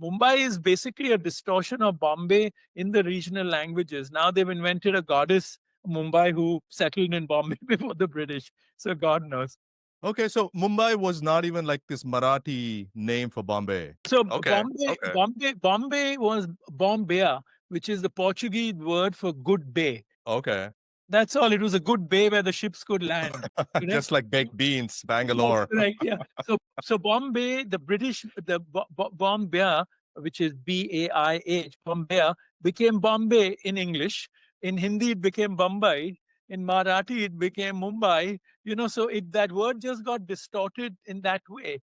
Mumbai is basically a distortion of Bombay in the regional languages. Now they've invented a goddess, Mumbai, who settled in Bombay before the British. So God knows. Okay, so Mumbai was not even like this Marathi name for Bombay. So Okay, okay, Bombay was Bombay, which is the Portuguese word for good bay. okay. That's all. It was a good bay where the ships could land. Correct? Just like baked beans, That's Bangalore. correct. Yeah. So Bombay, the British, the Bombay, which is BAIH, Bombay, became Bombay in English. In Hindi, it became Bombay. In Marathi, it became Mumbai. So that word just got distorted in that way.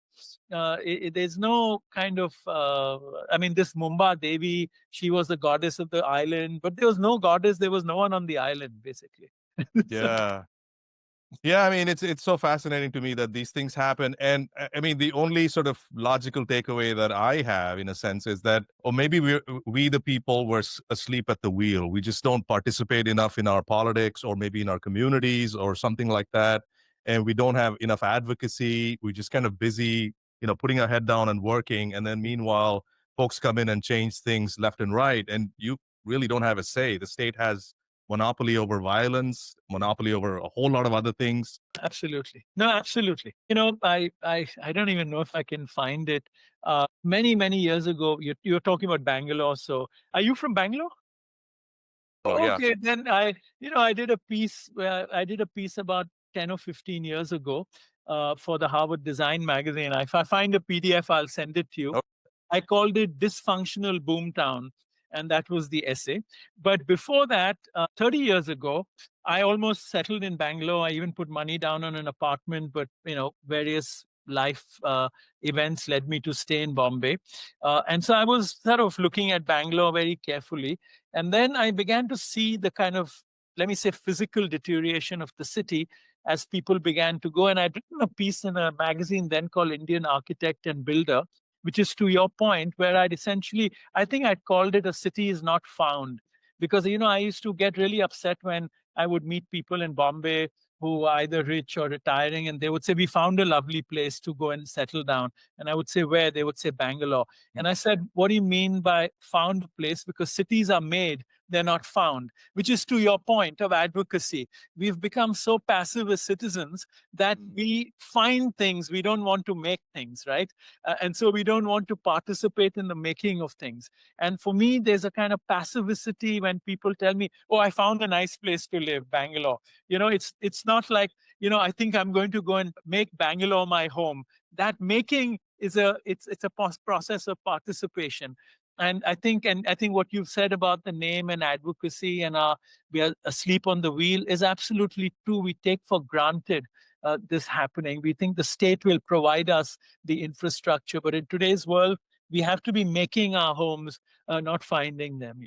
There's no kind of, I mean, this Mumba Devi, she was the goddess of the island, but there was no goddess. There was no one on the island, basically. So, Yeah. Yeah, I mean, it's so fascinating to me that these things happen. And I mean, the only sort of logical takeaway that I have, in a sense, is that, or maybe we the people were asleep at the wheel. We just don't participate enough in our politics, or maybe in our communities, or something like that. And we don't have enough advocacy. We're just kind of busy, putting our head down and working. And then meanwhile, folks come in and change things left and right, and you really don't have a say. The state has monopoly over violence, monopoly over a whole lot of other things. absolutely. No, absolutely. I don't even know if I can find it. Many, many years ago, you're talking about Bangalore. So are you from Bangalore? Oh, Oh, yeah. okay, then I did a piece about 10 or 15 years ago for the Harvard Design Magazine. If I find a PDF, I'll send it to you. Oh, I called it Dysfunctional Boomtown, and that was the essay. But before that, 30 years ago, I almost settled in Bangalore. I even put money down on an apartment, but various life events led me to stay in Bombay. And so I was sort of looking at Bangalore very carefully. And then I began to see the kind of, let me say, physical deterioration of the city as people began to go. And I'd written a piece in a magazine then called Indian Architect and Builder, which is to your point, where I think I'd called it a city is not found. Because, I used to get really upset when I would meet people in Bombay who are either rich or retiring, and they would say, we found a lovely place to go and settle down. And I would say, where? They would say, Bangalore. And I said, what do you mean by found place? Because cities are made, they're not found, which is to your point of advocacy. We've become so passive as citizens that we find things, we don't want to make things, right? And so we don't want to participate in the making of things. And for me, there's a kind of passivity when people tell me, oh, I found a nice place to live, Bangalore. It's not like, I think I'm going to go and make Bangalore my home. That making is it's a process of participation. And I think what you've said about the name and advocacy and we are asleep on the wheel is absolutely true. We take for granted this happening. We think the state will provide us the infrastructure, but in today's world, we have to be making our homes, not finding them.